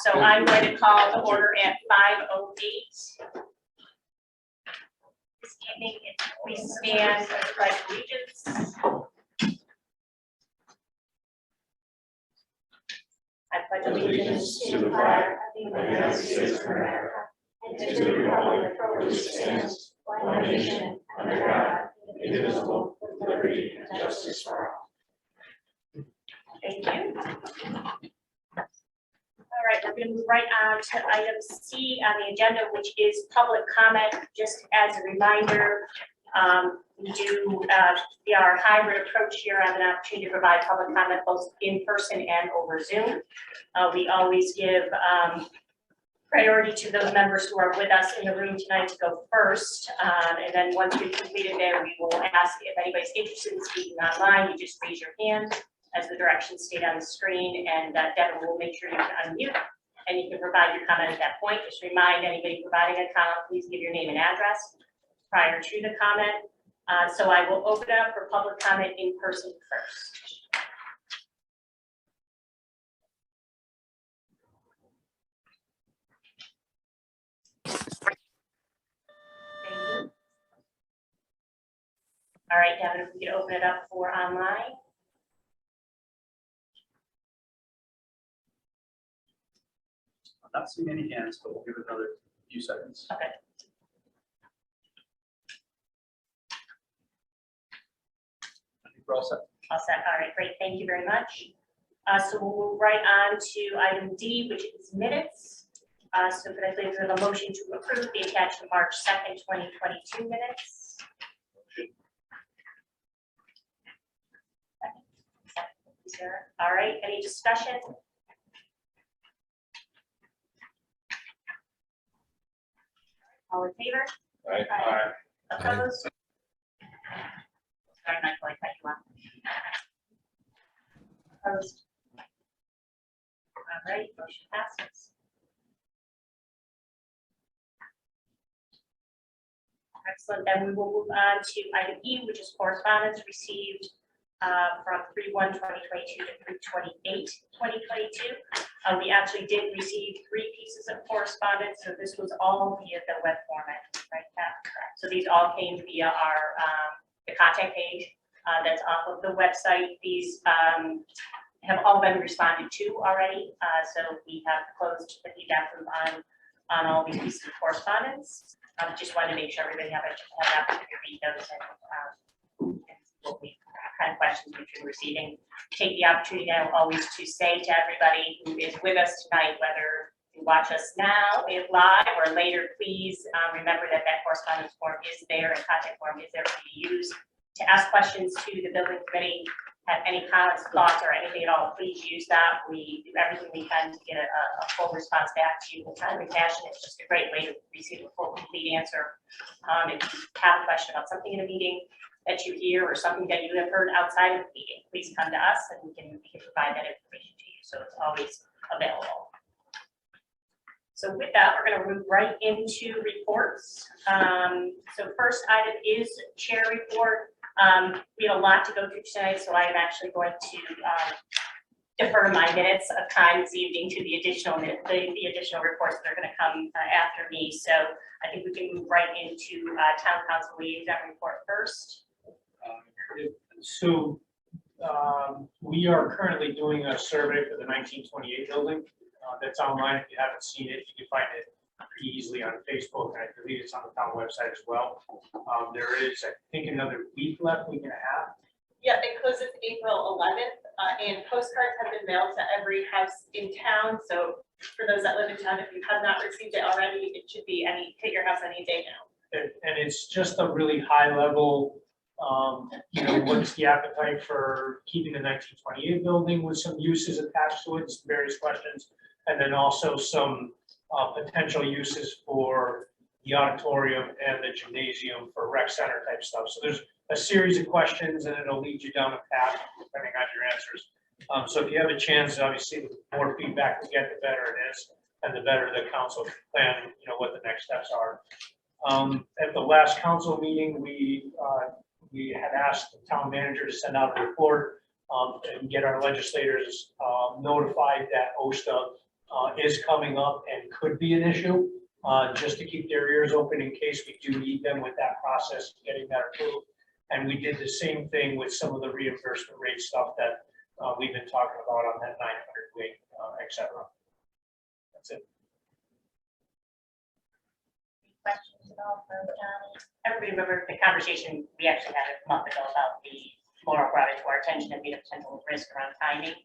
So I'm going to call the order at 5:08. This evening, if we stand for the Pledge of Allegiance. I pledge allegiance to the flag of the United States of America and to the republic for which it stands, one nation, under God, indivisible, with liberty and justice for all. Thank you. All right, we're going to move right on to item C on the agenda, which is public comment. Just as a reminder, we do our hybrid approach here. I have an opportunity to provide public comment both in person and over Zoom. We always give priority to those members who are with us in the room tonight to go first. And then once we've completed there, we will ask if anybody's interested in speaking online, you just raise your hand as the directions state on the screen, and Devin will make sure you can unmute and you can provide your comment at that point. Just remind anybody providing a comment, please give your name and address prior to the comment. So I will open up for public comment in person first. Thank you. All right, Devin, if we could open it up for online. I'm not seeing any hands, but we'll give it another few seconds. Okay. I think we're all set. All set. All right, great. Thank you very much. So we'll move right on to item D, which is minutes. So could I please have a motion to approve the attached March 2nd, 2022 minutes? Second. All right, any discussion? All in favor? Aye. Aye. Opposed? Sorry, Michael, I cut you off. Opposed? All right, motion passes. Excellent, then we will move on to item E, which is correspondence received from 3/1/2022 to 3/28/2022. We actually did receive 3 pieces of correspondence, so this was all via the web format, right, Pat? Correct. So these all came via our the contact page that's off of the website. These have all been responded to already, so we have closed the feedback loop on all these pieces of correspondence. Just wanted to make sure everybody have an opportunity to read those and what we kind of questions we've been receiving. Take the opportunity now always to say to everybody who is with us tonight, whether you watch us now live or later, please remember that correspondence form is there and contact form is there for you to use to ask questions to the building committee. Have any comments, thoughts, or anything at all, please use that. We do everything we can to get a full response back to you in a timely fashion. It's just a great way to receive a full, complete answer. If you have a question about something in a meeting that you hear or something that you have heard outside of the meeting, please come to us and we can provide that information to you. So it's always available. So with that, we're going to move right into reports. So first item is chair report. We have a lot to go through tonight, so I am actually going to defer my minutes of time this evening to the additional reports that are going to come after me. So I think we can move right into town council liaison report first. So we are currently doing a survey for the 1928 building. That's online. If you haven't seen it, you can find it pretty easily on Facebook, and I believe it's on the town website as well. There is, I think, another week left, week and a half. Yeah, it closes April 11th, and postcards have been mailed to every house in town. So for those that live in town, if you have not received it already, it should be hit your house any day now. And it's just a really high level, what's the appetite for keeping the 1928 building with some uses attached to it, some various questions, and then also some potential uses for the auditorium and the gymnasium for rec center type stuff. So there's a series of questions and it'll lead you down a path depending on your answers. So if you have a chance, obviously the more feedback we get, the better it is, and the better the council can plan, what the next steps are. At the last council meeting, we had asked the town manager to send out a report and get our legislators notified that OSTA is coming up and could be an issue, just to keep their ears open in case we do need them with that process, getting that approved. And we did the same thing with some of the reimbursement rate stuff that we've been talking about on that 900 wing, et cetera. That's it. Any questions at all for Johnny? Everybody remember the conversation we actually had a month ago about the Laura brought it to our attention and made a potential risk around timing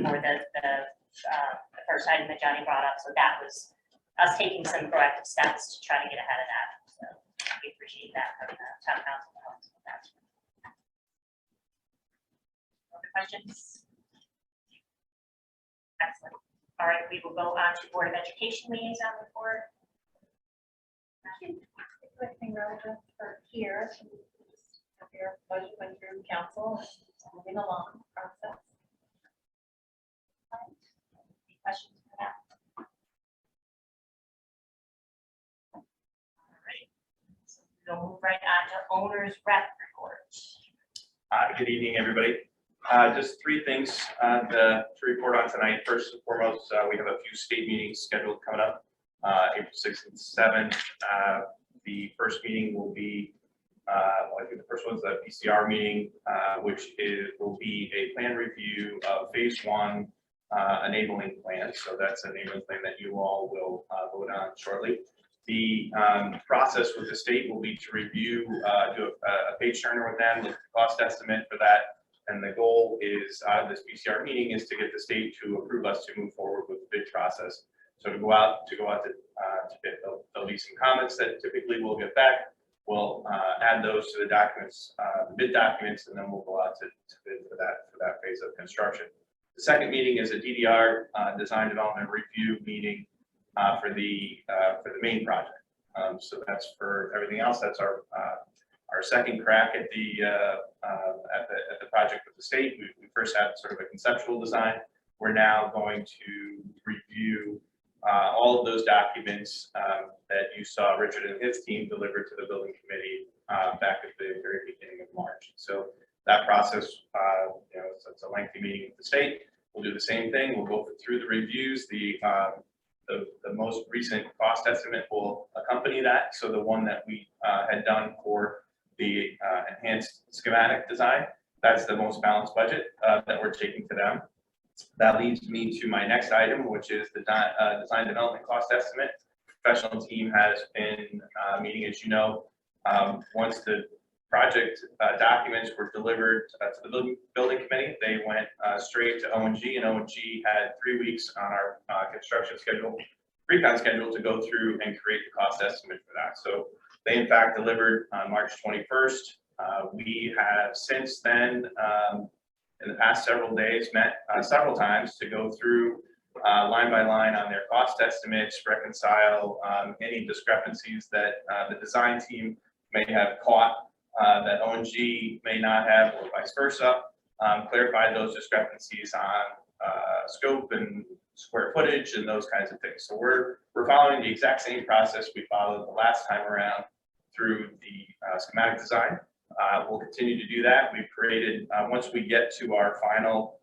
for the first item that Johnny brought up. So that was us taking some proactive steps to try to get ahead of that. So we appreciate that from the town council. Other questions? Excellent. All right, we will go on to Board of Education liaison report. Everything relevant for here, your budget went through council, moving along the process. Any questions for that? All right, so we'll move right on to owner's rep report. Good evening, everybody. Just three things to report on tonight. First and foremost, we have a few state meetings scheduled coming up, April 6th and 7th. The first meeting will be, well, I think the first one's the PCR meeting, which will be a plan review of phase 1 enabling plan. So that's an enabling plan that you all will vote on shortly. The process with the state will be to review, do a page turner with them, look at the cost estimate for that. And the goal is this PCR meeting is to get the state to approve us to move forward with the bid process. So to go out to bid, there'll be some comments that typically we'll get back. We'll add those to the documents, the bid documents, and then we'll go out to bid for that phase of construction. The second meeting is a DDR design development review meeting for the main project. So that's for everything else. That's our second crack at the project with the state. We first had sort of a conceptual design. We're now going to review all of those documents that you saw Richard and his team deliver to the building committee back at the very beginning of March. So that process, it's a lengthy meeting with the state. We'll do the same thing. We'll go through the reviews. The most recent cost estimate will accompany that. So the one that we had done for the enhanced schematic design, that's the most balanced budget that we're taking to them. That leads me to my next item, which is the design development cost estimate. Professional team has been meeting, as you know, once the project documents were delivered to the building committee, they went straight to O&G, and O&G had 3 weeks on our construction schedule, recon schedule, to go through and create the cost estimate for that. So they in fact delivered on March 21st. We have since then, in the past several days, met several times to go through line by line on their cost estimates, reconcile any discrepancies that the design team may have caught that O&G may not have, or vice versa, clarify those discrepancies on scope and square footage and those kinds of things. So we're following the exact same process we followed the last time around through the schematic design. We'll continue to do that. We've created, once we get to our final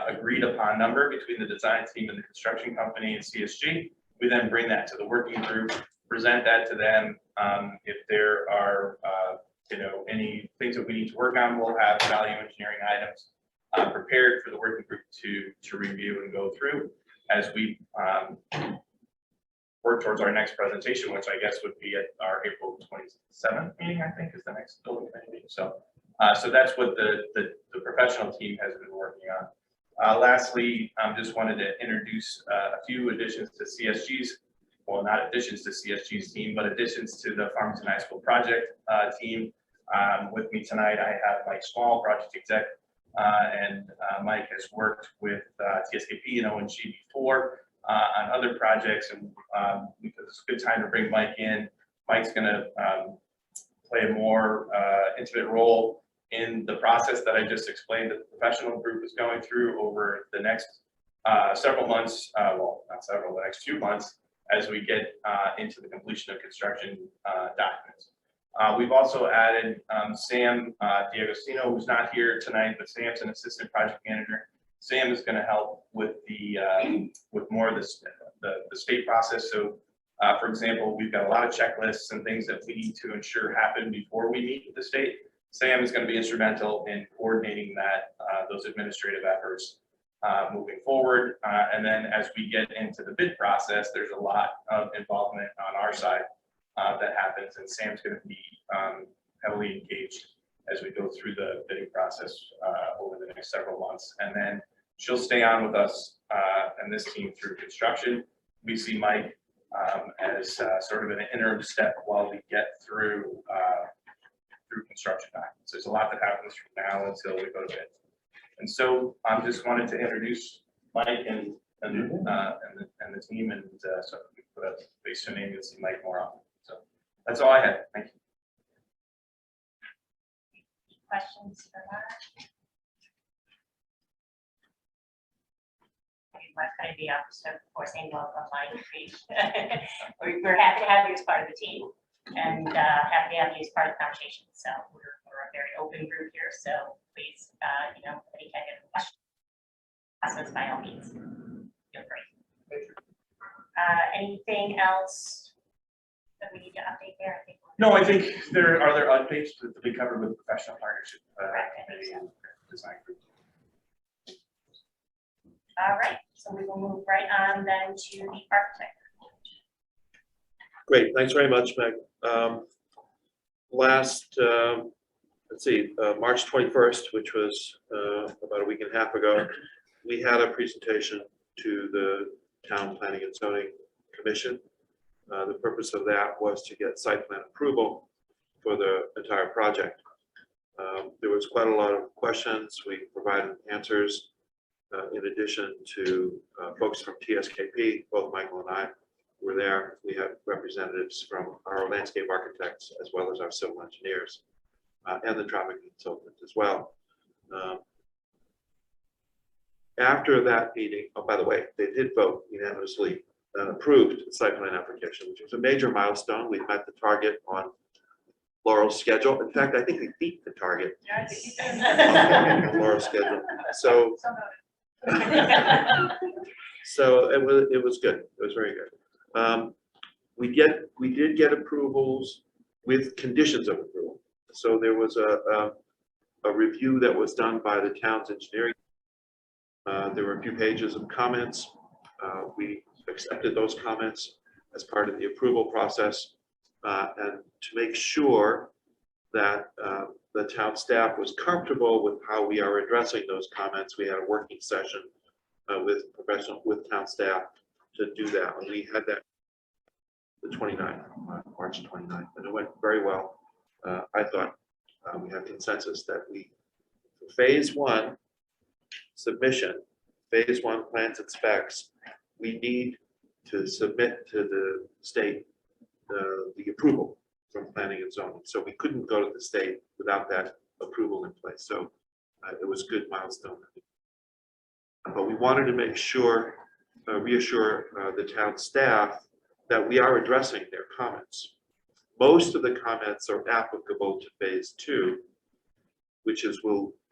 agreed upon number between the design team and the construction company and CSG, we then bring that to the working group, present that to them. If there are any things that we need to work on, we'll have value engineering items prepared for the working group to review and go through as we work towards our next presentation, which I guess would be at our April 27th meeting, I think is the next building committee meeting. So that's what the professional team has been working on. Lastly, just wanted to introduce a few additions to CSG's, well, not additions to CSG's team, but additions to the Farmington High School project team. With me tonight, I have Mike Small, project exec, and Mike has worked with TSKP and O&G before on other projects, and because it's a good time to bring Mike in. Mike's going to play a more intimate role in the process that I just explained that the professional group is going through over the next several months, well, not several, the next few months, as we get into the completion of construction documents. We've also added Sam D'Agostino, who's not here tonight, but Sam's an assistant project manager. Sam is going to help with with more of the state process. So, for example, we've got a lot of checklists and things that we need to ensure happen before we meet with the state. Sam is going to be instrumental in coordinating those administrative efforts moving forward. And then as we get into the bid process, there's a lot of involvement on our side that happens, and Sam's going to be heavily engaged as we go through the bidding process over the next several months. And then she'll stay on with us and this team through construction. We see Mike as sort of an interim step while we get through construction documents. There's a lot that happens from now until we go to bid. And so I just wanted to introduce Mike and the team, and so we put a face to name and see Mike more often. So that's all I had. Thank you. Questions for Mark? Mark, kind of the opposite, of course, saying welcome, Mike. We're happy to have you as part of the team, and happy to have you as part of the conversation. So we're a very open group here, so please, any kind of question, process by all means. Feel free. Anything else that we need to update there? I think. No, I think there are other updates that we covered with professional partnership. Design group. All right, so we will move right on then to the architect. Great, thanks very much, Meg. Last, let's see, March 21st, which was about a week and a half ago, we had a presentation to the Town Planning and Zoning Commission. The purpose of that was to get site plan approval for the entire project. There was quite a lot of questions. We provided answers. In addition to folks from TSKP, both Michael and I were there. We had representatives from our landscape architects as well as our civil engineers and the traffic consultant as well. After that meeting, oh, by the way, they did vote unanimously and approved the site plan application, which was a major milestone. We met the target on Laurel's schedule. In fact, I think we beat the target. Yeah, I think you did. Laurel's schedule. So it was good. It was very good. We did get approvals with conditions of approval. So there was a review that was done by the town's engineering. There were a few pages of comments. We accepted those comments as part of the approval process, and to make sure that the town staff was comfortable with how we are addressing those comments, we had a working session with town staff to do that. And we had that the 29th, March 29th, and it went very well. I thought we had consensus that for phase one submission, phase one plans and specs, we need to submit to the state the approval from planning and zoning. So we couldn't go to the state without that approval in place. So it was a good milestone. But we wanted to make sure, reassure the town staff that we are addressing their comments. Most of the comments are applicable to phase two, which is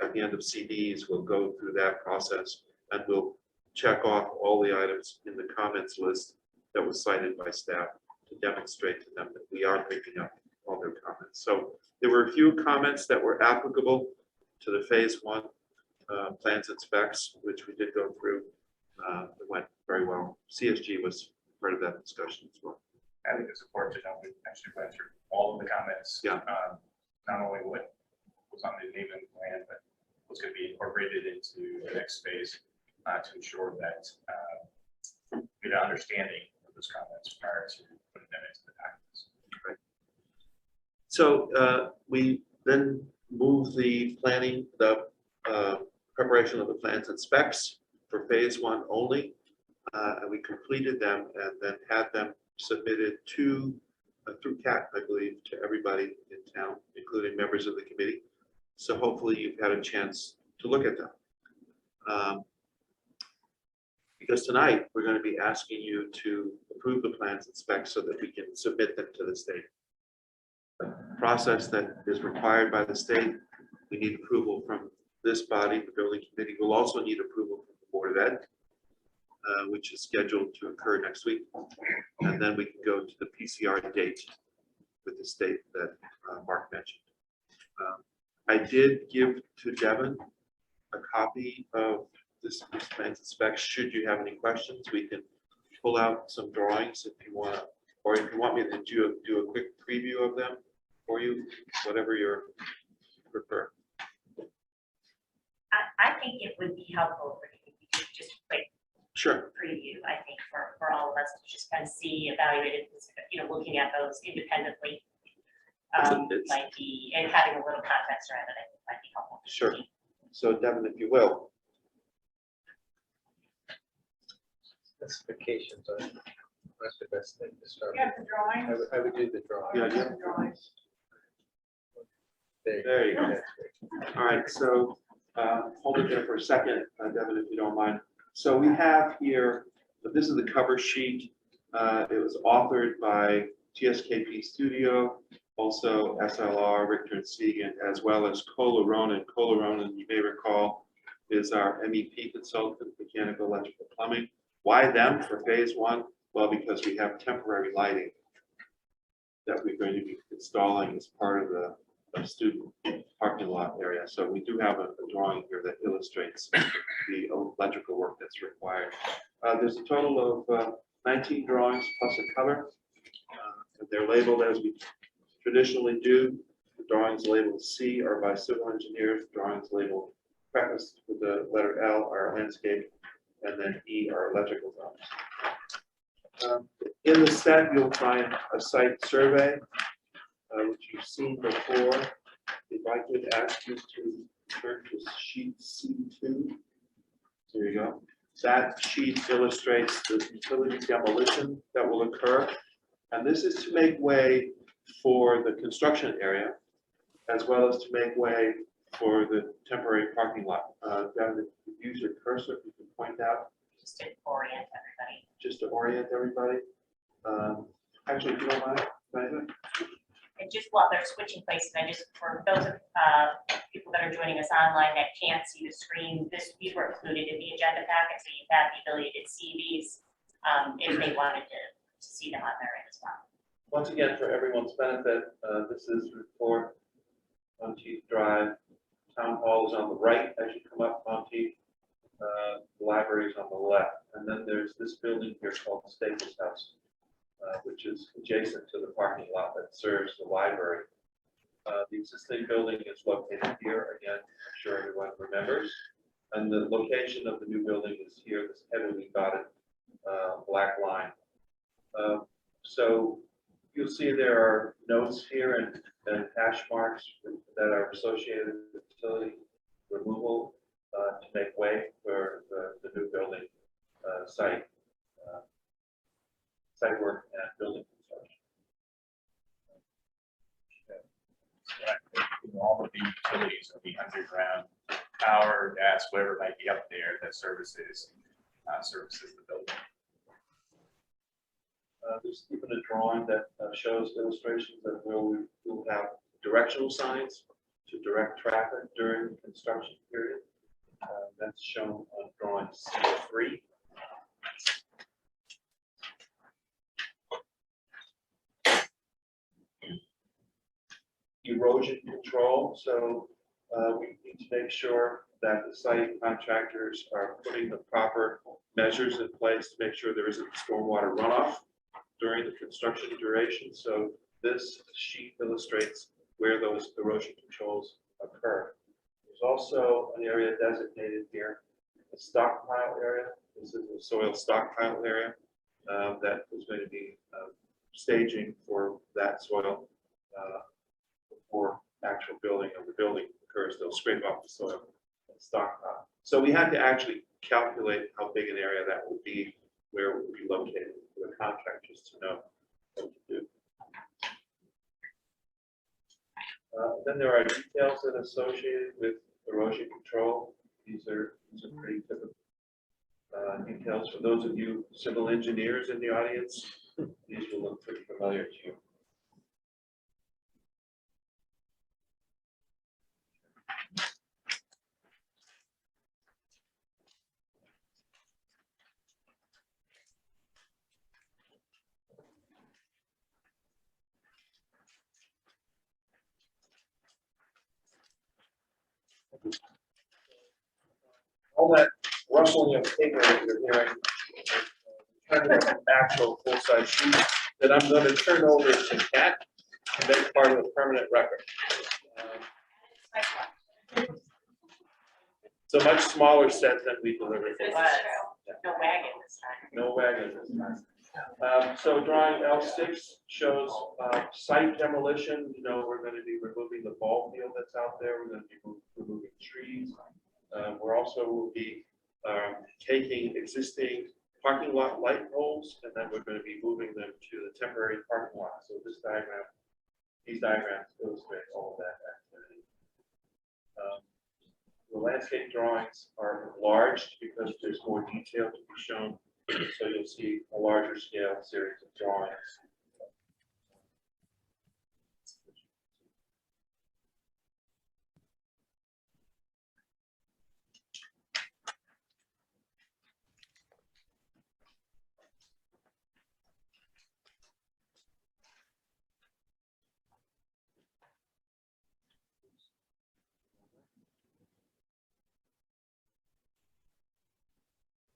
at the end of CDs, we'll go through that process and we'll check off all the items in the comments list that was cited by staff to demonstrate to them that we are picking up all their comments. So there were a few comments that were applicable to the phase one plans and specs, which we did go through. It went very well. CSG was part of that discussion as well. I think it's important to know we actually went through all of the comments. Yeah. Not only what was on the naming plan, but what's going to be incorporated into the next phase to ensure that we get an understanding of those comments prior to putting them into the documents. Right. So we then moved the planning, the preparation of the plans and specs for phase one only. And we completed them and then had them submitted through CAT, I believe, to everybody in town, including members of the committee. So hopefully you've had a chance to look at them. Because tonight we're going to be asking you to approve the plans and specs so that we can submit them to the state. The process that is required by the state, we need approval from this body, the building committee, will also need approval from the Board of Ed, which is scheduled to occur next week. And then we can go to the PCR date with the state that Mark mentioned. I did give to Devin a copy of this plans and specs. Should you have any questions, we can pull out some drawings if you want, or if you want me to do a quick preview of them for you, whatever you prefer. I think it would be helpful for you to do just a quick Sure. preview, I think, for all of us to just kind of see, evaluate it, looking at those independently. Might be, and having a little context around it, I think might be helpful. Sure. So Devin, if you will. Specifications are not the best thing to start You have with. the drawings? I would do the drawing. Yeah, yeah. The drawings. There you go. All right, so hold it there for a second, Devin, if you don't mind. So we have here, this is the cover sheet. It was authored by TSKP Studio, also SLR, Richter and Segan, as well as Kohler Ronan. Kohler Ronan, you may recall, is our MEP consultant, mechanical, electrical, plumbing. Why them for phase one? Well, because we have temporary lighting that we're going to be installing as part of the student parking lot area. So we do have a drawing here that illustrates the electrical work that's required. There's a total of 19 drawings plus a cover. And they're labeled as we traditionally do. The drawings labeled C are by civil engineers. Drawings labeled prefaced with the letter L are landscape, and then E are electrical drawings. In the set, you'll find a site survey, which you've seen before. If I could ask you to turn to sheet C2. There you go. That sheet illustrates the utility demolition that will occur. And this is to make way for the construction area, as well as to make way for the temporary parking lot. Devin, if you use your cursor, you can point out. Just to orient everybody. Just to orient everybody. Actually, if you don't mind, Diana? And just while they're switching places, I just, for those of people that are joining us online that can't see the screen, these were included in the agenda packet, so you have the ability to see these if they wanted to see them on their end as well. Once again, for everyone's benefit, this is report Monteith Drive. Town Hall is on the right as you come up Monteith. The library is on the left. And then there's this building here called Staples House, which is adjacent to the parking lot that serves the library. The existing building is located here. Again, I'm sure everyone remembers. And the location of the new building is here, this heavily dotted black line. So you'll see there are notes here and hash marks that are associated with facility removal to make way for the new building site work and building construction. All of the utilities of the underground power, gas, whatever might be up there that services the building. There's even a drawing that shows illustrations that we'll have directional signs to direct traffic during the construction period. That's shown on drawing C3. Erosion control. So we need to make sure that the site contractors are putting the proper measures in place to make sure there isn't stormwater runoff during the construction duration. So this sheet illustrates where those erosion controls occur. There's also an area designated here, a stockpile area. This is a soil stockpile area that is going to be staging for that soil before actual building of the building occurs. They'll scrape off the soil and stockpile. So we had to actually calculate how big an area that would be, where it would be located for the contractors to know what to do. Then there are details that are associated with erosion control. These are pretty typical details. For those of you civil engineers in the audience, these will look pretty familiar to you. All that rustling of paper that you're hearing, kind of an actual full-size sheet that I'm going to turn over to Kat to make part of the permanent record. It's a much smaller set than we delivered. This is true. No wagon this time. No wagon this time. So drawing L6 shows site demolition. You know, we're going to be removing the ball field that's out there. We're going to be removing trees. We're also will be taking existing parking lot light poles, and then we're going to be moving them to the temporary parking lot. So this diagram, these diagrams illustrate all of that activity. The landscape drawings are enlarged because there's more detail to be shown. So you'll see a larger scale series of drawings.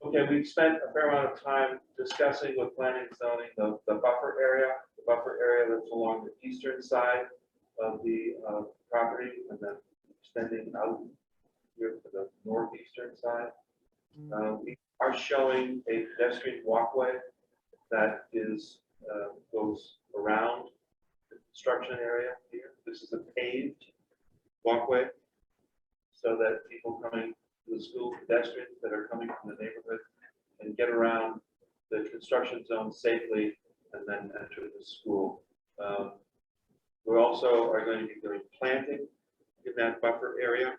Okay, we've spent a fair amount of time discussing with planning and zoning the buffer area that's along the eastern side of the property, and then extending out here to the northeastern side. We are showing a pedestrian walkway that is goes around the construction area here. This is a paved walkway so that people coming to the school, pedestrians that are coming from the neighborhood, and get around the construction zone safely and then enter the school. We also are going to be doing planting in that buffer area.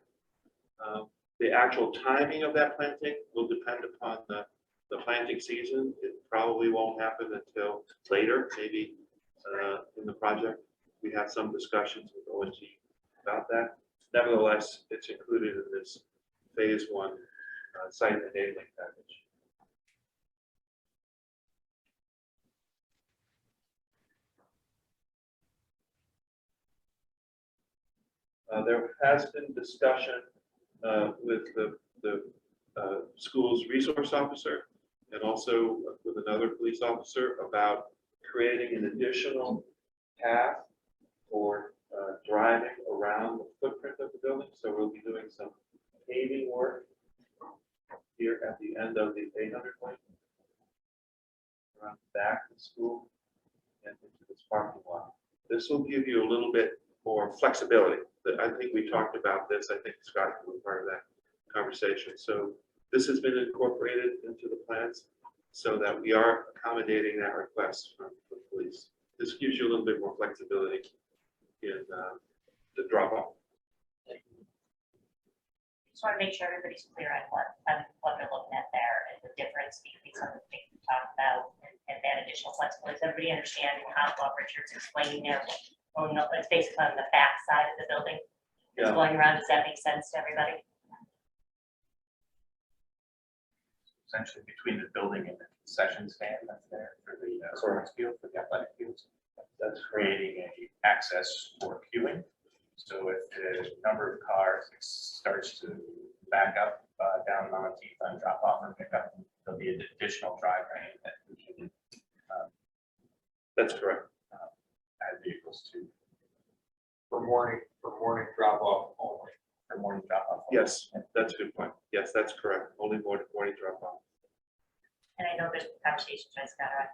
The actual timing of that planting will depend upon the planting season. It probably won't happen until later, maybe in the project. We have some discussions with ONG about that. Nevertheless, it's included in this phase 1 site enabling package. There has been discussion with the school's resource officer and also with another police officer about creating an additional path for driving around the footprint of the building. So we'll be doing some paving work here at the end of the 800 point around the back of the school and into this parking lot. This will give you a little bit more flexibility. I think we talked about this. I think Scott was part of that conversation. So this has been incorporated into the plans so that we are accommodating that request from the police. This gives you a little bit more flexibility in the drop off. Just want to make sure everybody's clear on what they're looking at there and the difference between some of the things we talked about and that additional flexibility. Does everybody understand how what Richard's explaining there? Well, no, it's basically on the back side of the building. It's going around. Does that make sense to everybody? Essentially between the building and the concession stand that's there for the sports field, for the athletic fields. That's creating a access for queuing. So if the number of cars starts to back up down Monteith on drop off and pick up, there'll be an additional drive lane that we can That's correct. add vehicles to For morning drop off only. for morning drop off. Yes, that's a good point. Yes, that's correct. Only morning drop off. And I know there's conversations, Scott,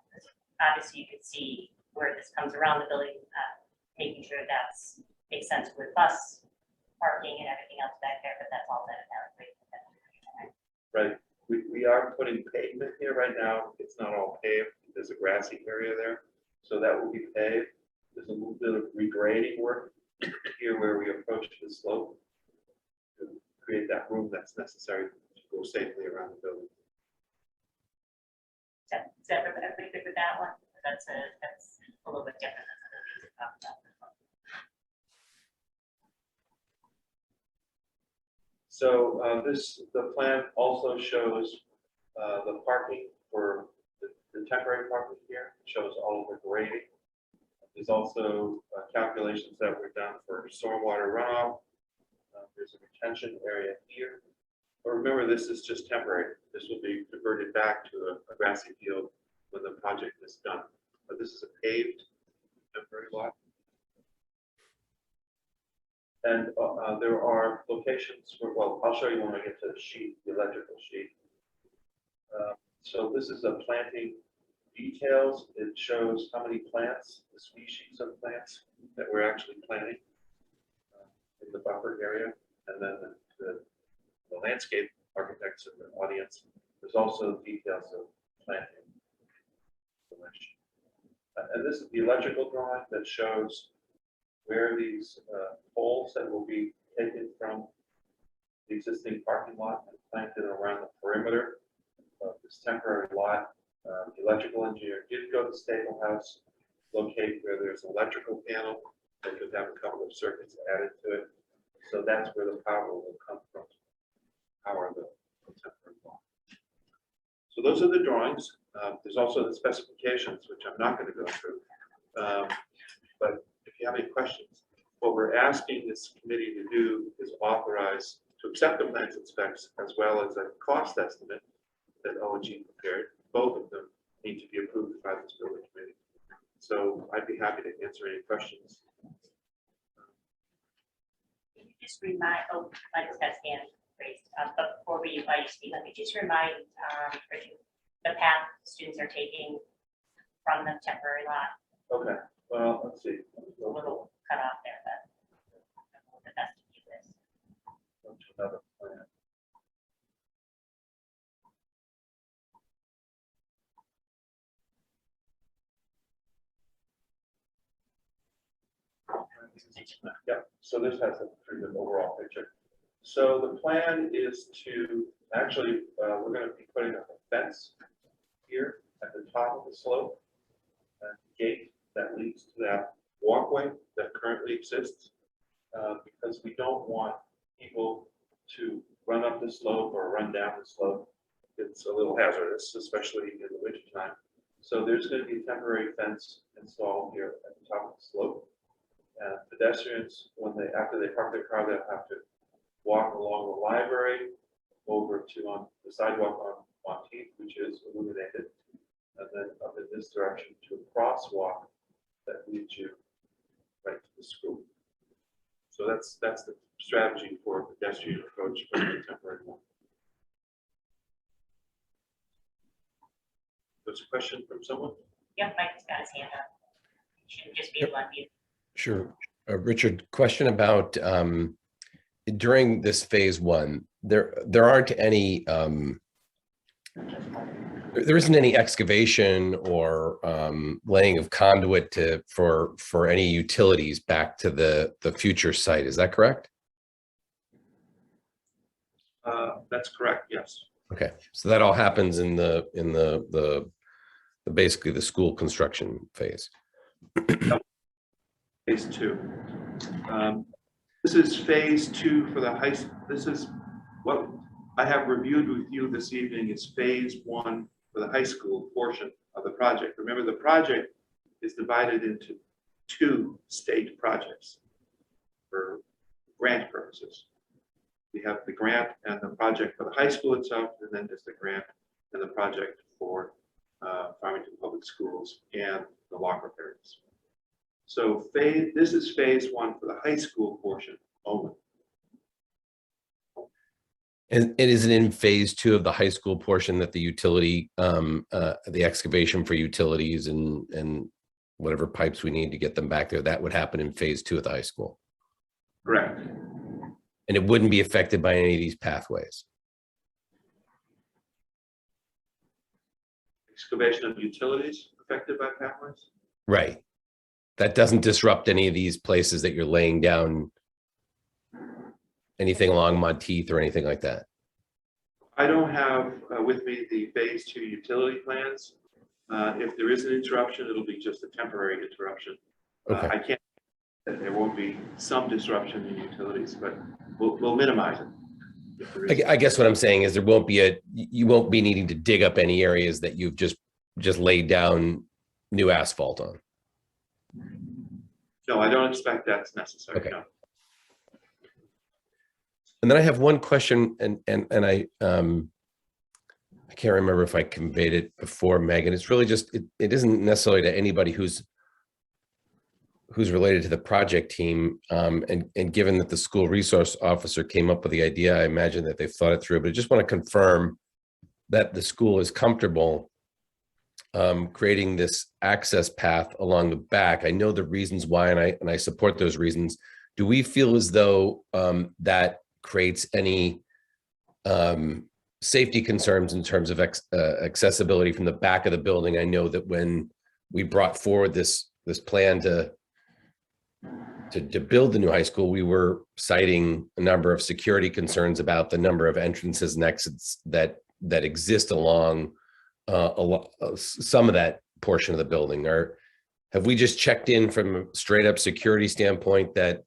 obviously you can see where this comes around the building, making sure that's makes sense with bus parking and everything else back there, but that's all that. Right. We are putting pavement here right now. It's not all paved. There's a grassy area there. So that will be paved. There's a little bit of regrading work here where we approach the slope to create that room that's necessary to go safely around the building. Is everybody good with that one? That's a little bit different than some of the things we talked about. So the plan also shows the parking for the temporary parking here. It shows all of the grading. There's also calculations that were done for stormwater runoff. There's a retention area here. But remember, this is just temporary. This will be converted back to a grassy field when the project is done. But this is a paved temporary lot. And there are locations where, well, I'll show you when I get to the sheet, the electrical sheet. So this is a planting details. It shows how many plants, the species of plants that we're actually planting in the buffer area. And then the landscape architects in the audience. There's also details of planting. And this is the electrical drawing that shows where these poles that will be taken from the existing parking lot and planted around the perimeter of this temporary lot. The electrical engineer did go to Stable House, locate where there's an electrical panel that could have a couple of circuits added to it. So that's where the power will come from, power the temporary lot. So those are the drawings. There's also the specifications, which I'm not going to go through. But if you have any questions, what we're asking this committee to do is authorize to accept the plans and specs as well as a cost estimate that ONG prepared. Both of them need to be approved by this building committee. So I'd be happy to answer any questions. Can you just remind, oh, I just got stand raised, but before we invite you to speak, let me just remind Richard, the path students are taking from the temporary lot. Okay, well, let's see. A little cut off there, but I don't know what the best to do is. Go to another plan. Yeah, so this has a pretty good overall picture. So the plan is to, actually, we're going to be putting up a fence here at the top of the slope, and gate that leads to that walkway that currently exists, because we don't want people to run up the slope or run down the slope. It's a little hazardous, especially in the winter time. So there's going to be a temporary fence installed here at the top of the slope. And pedestrians, when they, after they park their car, they'll have to walk along the library over to on the sidewalk on Monteith, which is illuminated, and then up in this direction to a crosswalk that leads you right to the school. So that's the strategy for pedestrian approach for the temporary one. There's a question from someone? Yep, Mike's got his hand up. Shouldn't just be a one view. Sure. Richard, question about during this phase one, there aren't any, there isn't any excavation or laying of conduit for any utilities back to the future site. Is that correct? That's correct, yes. Okay, so that all happens in the basically the school construction phase. Phase two. This is phase two for the high. This is what I have reviewed with you this evening is phase one for the high school portion of the project. Remember, the project is divided into two state projects for grant purposes. We have the grant and the project for the high school itself, and then there's the grant and the project for Farmington Public Schools and the lock repairs. So this is phase one for the high school portion only. And is it in phase two of the high school portion that the utility, the excavation for utilities and whatever pipes we need to get them back there, that would happen in phase two of the high school? Correct. And it wouldn't be affected by any of these pathways? Excavation of utilities affected by pathways? Right. That doesn't disrupt any of these places that you're laying down anything along Monteith or anything like that? I don't have with me the phase two utility plans. If there is an interruption, it'll be just a temporary interruption. Okay. I can't, there won't be some disruption in utilities, but we'll minimize it. if there is. I guess what I'm saying is you won't be needing to dig up any areas that you've just laid down new asphalt on. No, I don't expect that's necessary. Okay. No. And then I have one question, and I can't remember if I conveyed it before, Megan. It's really just, it isn't necessarily to anybody who's related to the project team. And given that the school resource officer came up with the idea, I imagine that they've thought it through, but I just want to confirm that the school is comfortable creating this access path along the back. I know the reasons why, and I support those reasons. Do we feel as though that creates any safety concerns in terms of accessibility from the back of the building? I know that when we brought forward this plan to build the new high school, we were citing a number of security concerns about the number of entrances and exits that exist along some of that portion of the building. Or have we just checked in from a straight up security standpoint that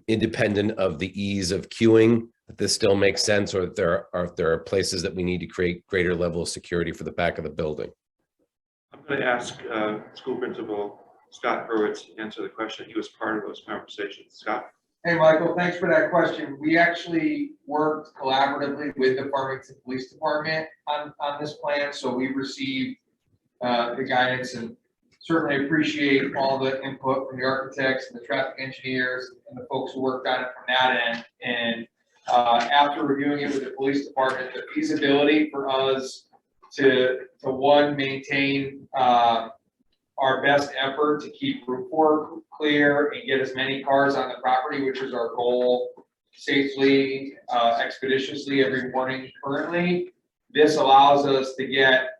independent of the ease of queuing, that this still makes sense, or if there are places that we need to create greater level of security for the back of the building? I'm going to ask School Principal Scott Hurwitz to answer the question. He was part of those conversations. Scott? Hey, Michael, thanks for that question. We actually worked collaboratively with the Farmington Police Department on this plan, so we received the guidance and certainly appreciate all the input from the architects and the traffic engineers and the folks who worked on it from that end. And after reviewing it with the police department, the feasibility for us to one, maintain our best effort to keep Route 4 clear and get as many cars on the property, which is our goal, safely, expeditiously every morning currently. This allows us to get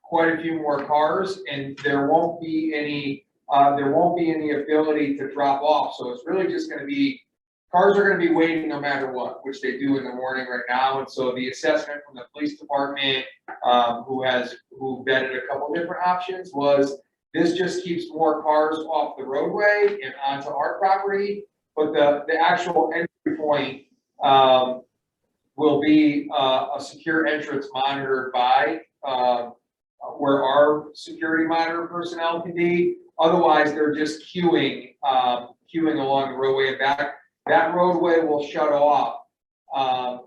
quite a few more cars, and there won't be any ability to drop off. So it's really just going to be, cars are going to be waiting no matter what, which they do in the morning right now. And so the assessment from the police department, who vetted a couple different options, was this just keeps more cars off the roadway and onto our property, but the actual entry point will be a secure entrance monitored by where our security monitor personnel can be. Otherwise, they're just queuing along the roadway and back. That roadway will shut off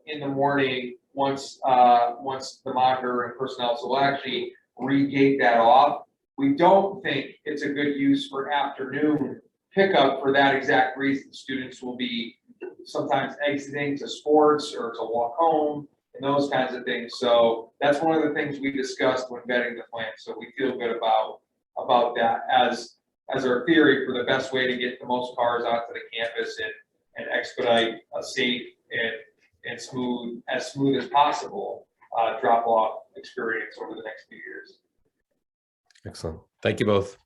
in the morning once the monitor and personnel, so we'll actually re-gate that off. We don't think it's a good use for afternoon pickup for that exact reason. Students will be sometimes exiting to sports or to walk home and those kinds of things. So that's one of the things we discussed when vetting the plan. So we feel good about that as our theory for the best way to get the most cars out to the campus and expedite a safe and smooth as possible drop off experience over the next few years. Excellent. Thank you both.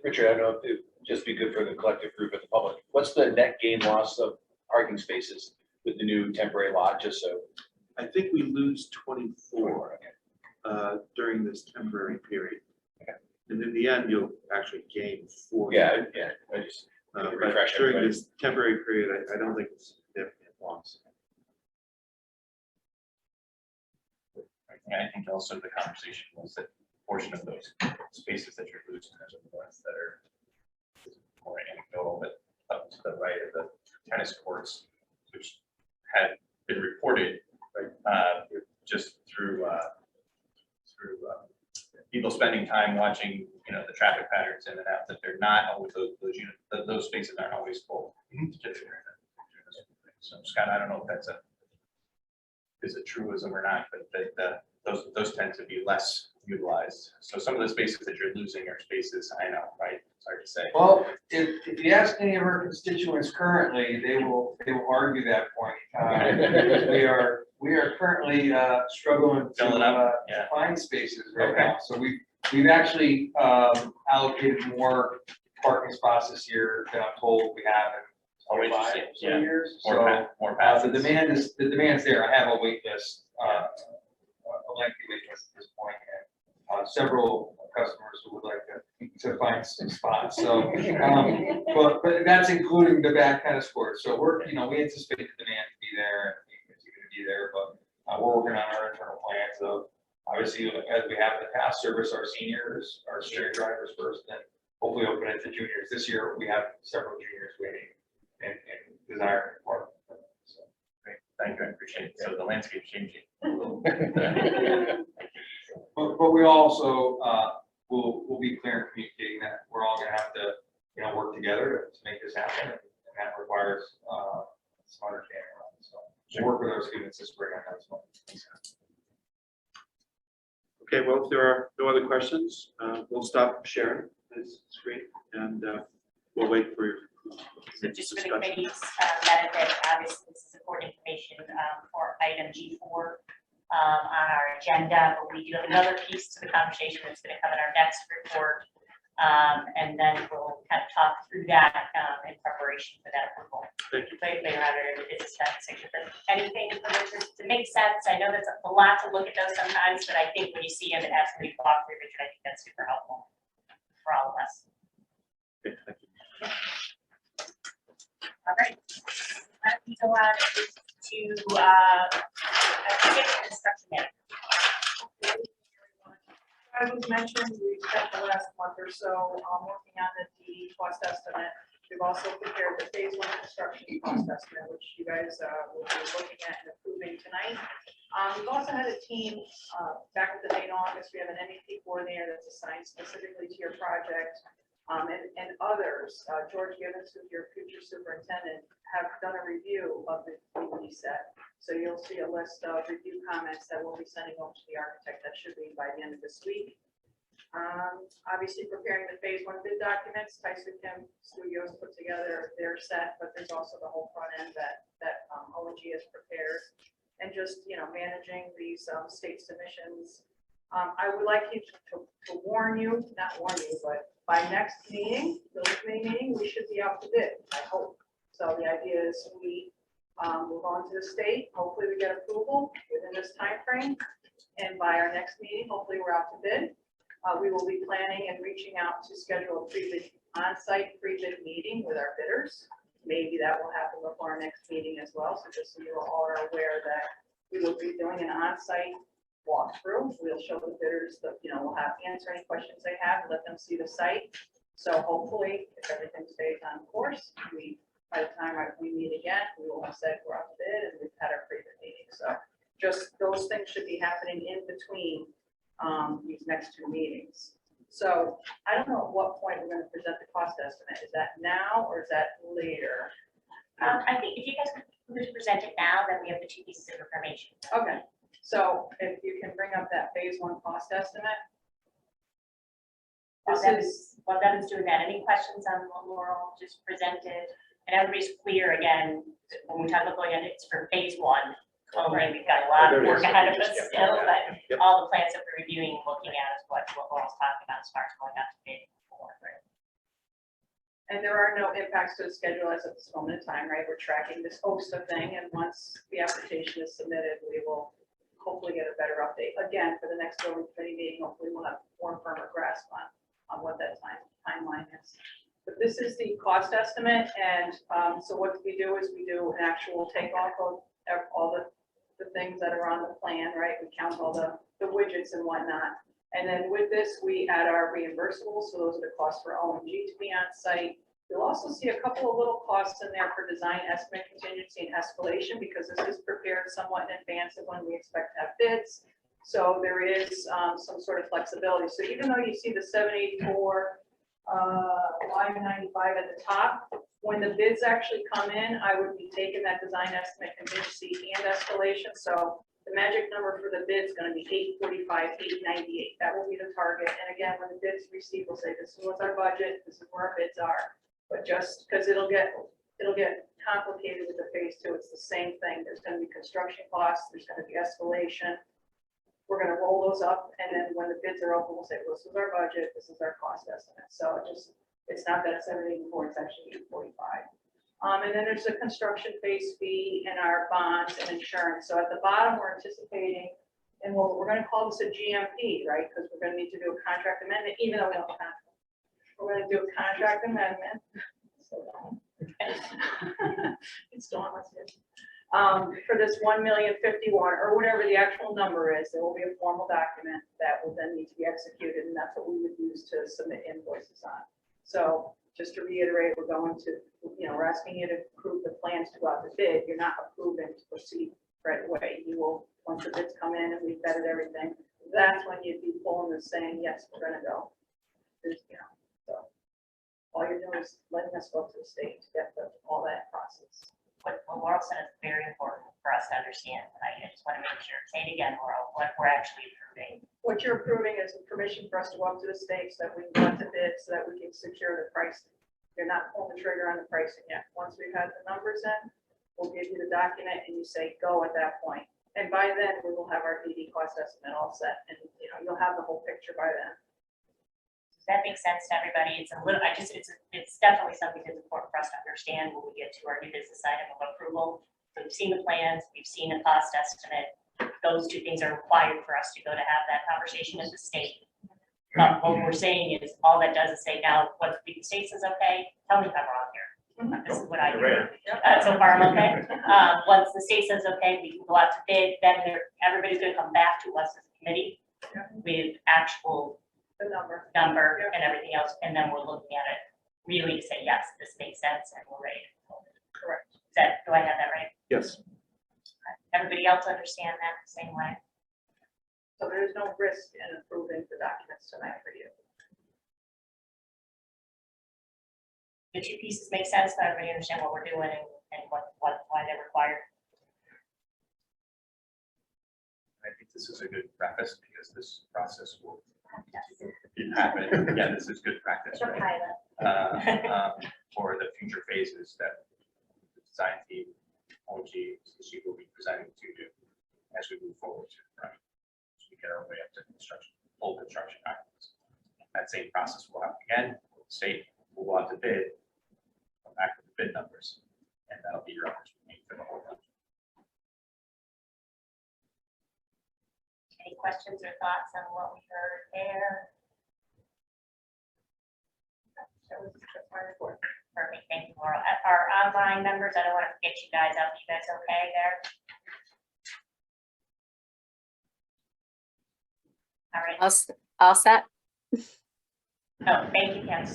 Richard, I don't know if it would just be good for the collective group and the public. What's the net gain loss of parking spaces with the new temporary lot, just so? I think we lose 24 during this temporary period. Okay. And in the end, you'll actually gain 4. Yeah, I just But refresh during everybody. this temporary period, I don't think it's significant loss. And I think also the conversation was that portion of those spaces that you're losing are the ones that are more anecdotal, but up to the right of the tennis courts, which had been reported just through people spending time watching, the traffic patterns in and out, that they're not always those spaces aren't always full. So Scott, I don't know if that's is a truism or not, but those tend to be less utilized. So some of the spaces that you're losing are spaces, I know, right? It's hard to say. Well, if you ask any of our constituents currently, they will argue that point. We are currently struggling Filling up, to find spaces right now. So we've actually allocated more parking spots this year than I'm told we have in 5 years. More passes. The demand's there. I have a wait list, a lengthy wait list at this point, and several customers who would like to find some spots. So, but that's including the back tennis court. So we anticipate the demand to be there and it's going to be there, but we're working on our internal plans of obviously, as we have in the past, service our senior drivers first, then hopefully open it to juniors. This year, we have several juniors waiting and desiring for it. So, Great, thank you, I appreciate it. So the landscape's changing. But we also, will be clear in communicating that we're all gonna have to, work together to make this happen, and that requires, some understanding around it. So we'll work with our students this spring on that as well. Okay, well, if there are no other questions, we'll stop sharing this screen and we'll wait for your So just for the discussion. committee's benefit, obviously this is important information for item G4 on our agenda, but we do have another piece to the conversation that's going to come in our next report. And then we'll kind of talk through that in preparation for that approval. Thank you. Later on in the business section, but anything to make sense. I know that's a lot to look at those sometimes, but I think when you see them and absolutely walk through, Richard, I think that's super helpful for all of us. Okay, thank you. All right. Let me go on to construction manager. As was mentioned, we spent the last month or so working on the cost estimate. We've also prepared the phase 1 construction cost estimate, which you guys will be looking at and approving tonight. We've also had a team back at the main office. We have an MEP coordinator that's assigned specifically to your project. And others, George Gibbons, who's your future superintendent, have done a review of the PPE set. So you'll see a list of review comments that we'll be sending over to the architect. That should be by the end of this week. Obviously preparing the phase 1 bid documents. Tyson Kim Studios put together their set, but there's also the whole front end that ONG has prepared. And just, managing these state submissions. I would like you to warn you, not warn you, but by next meeting, building committee meeting, we should be out to bid, I hope. So the idea is we move on to the state, hopefully we get approval within this time frame, and by our next meeting, hopefully we're out to bid. We will be planning and reaching out to schedule a pre-bid, on-site pre-bid meeting with our bidders. Maybe that will happen before our next meeting as well, so just so you all are aware that we will be doing an on-site walkthrough. We'll show the bidders that, we'll have answer any questions they have, let them see the site. So hopefully, if everything stays on course, by the time we meet again, we will have said we're up to bid and we've had our pre-bid meeting. So just those things should be happening in between these next 2 meetings. So I don't know at what point we're going to present the cost estimate. Is that now or is that later? I think if you guys could present it now, then we have the 2 pieces of information. Okay. So if you can bring up that phase 1 cost estimate. While Devin's doing that, any questions on what Laurel just presented? And everybody's clear again, when we talk about going in, it's for phase 1. Only we've got a lot of work ahead of us still, but Yep. all the plans that we're reviewing, looking at is what Laurel's talking about as far as going out to bid for. And there are no impacts to the schedule as of this moment in time, right? We're tracking this OSTA thing, and once the application is submitted, we will hopefully get a better update. Again, for the next building committee meeting, hopefully we'll have more firmer grasp on what that timeline is. But this is the cost estimate, and so what we do is we do an actual takeoff of all the things that are on the plan, right? We count all the widgets and whatnot. And then with this, we add our reimbursables, so those are the costs for ONG to be on site. You'll also see a couple of little costs in there for design estimate contingency and escalation, because this is prepared somewhat in advance of when we expect to have bids. So there is some sort of flexibility. So even though you see the 784, 595 at the top, when the bids actually come in, I would be taking that design estimate contingency and escalation. So the magic number for the bid is going to be 845, 898. That will be the target. And again, when the bids receive, we'll say this is what's our budget, this is where our bids are. But just because it'll get complicated with the phase 2, it's the same thing. There's going to be construction costs, there's going to be escalation. We're going to roll those up, and then when the bids are open, we'll say, well, this is our budget, this is our cost estimate. So it's not that 784, it's actually 845. And then there's a construction phase fee and our bonds and insurance. So at the bottom, we're anticipating, and we're going to call this a GMP, right? Because we're going to need to do a contract amendment, even though we don't have contract. We're going to do a contract amendment. It's Dawn, let's do it. For this 1,051,000 or whatever the actual number is, there will be a formal document that will then need to be executed, and that's what we would use to submit invoices on. So just to reiterate, we're going to, we're asking you to approve the plans to go out to bid. You're not approving to proceed right away. You will, once the bids come in and we've vetted everything, that's when you'd be pulling and saying, yes, we're gonna go. So all you're doing is letting us go to the state to get all that process. What Laurel said is very important for us to understand. I just want to make sure, say it again, Laurel, what we're actually approving. What you're approving is permission for us to go up to the state so that we can go out to bid so that we can secure the pricing. You're not pulling the trigger on the pricing yet. Once we've had the numbers in, we'll give you the document and you say go at that point. And by then, we will have our DD cost estimate all set and, you'll have the whole picture by then. Does that make sense to everybody? It's a little, it's definitely something that's important for us to understand when we get to our new business item of approval. So we've seen the plans, we've seen the cost estimate. Those two things are required for us to go to have that conversation with the state. What we're saying is, all that does is say, now, once the state says, okay, tell me if I'm wrong here. This is what I do. So far, I'm okay. Once the state says, okay, we can go out to bid, then everybody's gonna come back to us as a committee with actual The number. and everything else, and then we're looking at it, really say, yes, this makes sense, and we're ready. Correct. Do I have that right? Yes. Everybody else understand that the same way? So there's no risk in approving the documents tonight for you. The two pieces make sense, so everybody understand what we're doing and why they're required. I think this is a good preface because this process will happen. Yeah, this is good practice, Sure, right? pilot. For the future phases that the design team, OG, she will be presenting to you as we move forward, right? So we get our way up to construction, full construction documents. That same process will happen again. The state will go out to bid, come back with the bid numbers, and that'll be your opportunity for the whole project. Any questions or thoughts on what we heard there? That was just my report. Perfect, thank you, Laurel. Our online members, I don't want to forget you guys up. You guys okay there? All right. All set? Oh, thank you, Kim.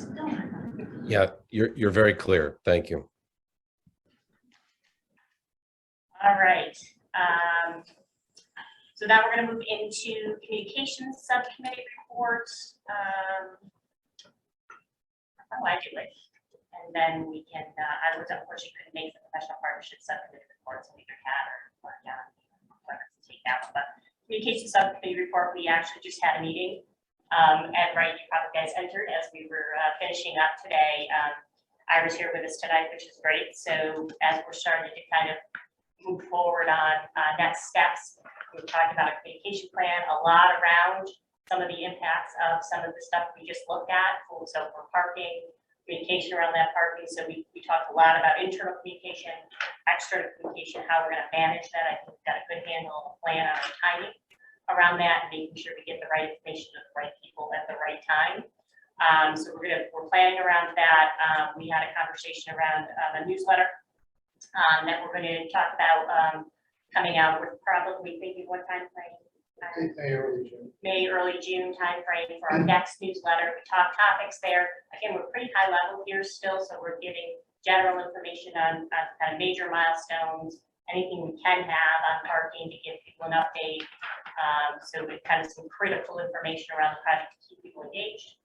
Yeah, you're very clear. Thank you. All right. So now we're going to move into communications subcommittee reports. How I do it. And then we can, I was unfortunately couldn't make the professional partnership subcommittee reports, and either Kat or John, take that one. But communications subcommittee report, we actually just had a meeting. And right, you probably guys entered as we were finishing up today. Ira's here with us tonight, which is great. So as we're starting to kind of move forward on next steps, we're talking about a communication plan, a lot around some of the impacts of some of the stuff we just looked at. So for parking, communication around that parking. So we talked a lot about internal communication, external communication, how we're going to manage that. I think we've got a good handle on the plan on the timing around that and making sure we get the right information to the right people at the right time. So we're planning around that. We had a conversation around a newsletter that we're going to talk about coming out. We're probably thinking what time frame? May, early June timeframe for our next newsletter. We talk topics there. Again, we're pretty high level here still, so we're giving general information on kind of major milestones, anything we can have on parking to give people an update. So we kind of some critical information around the project to keep people engaged.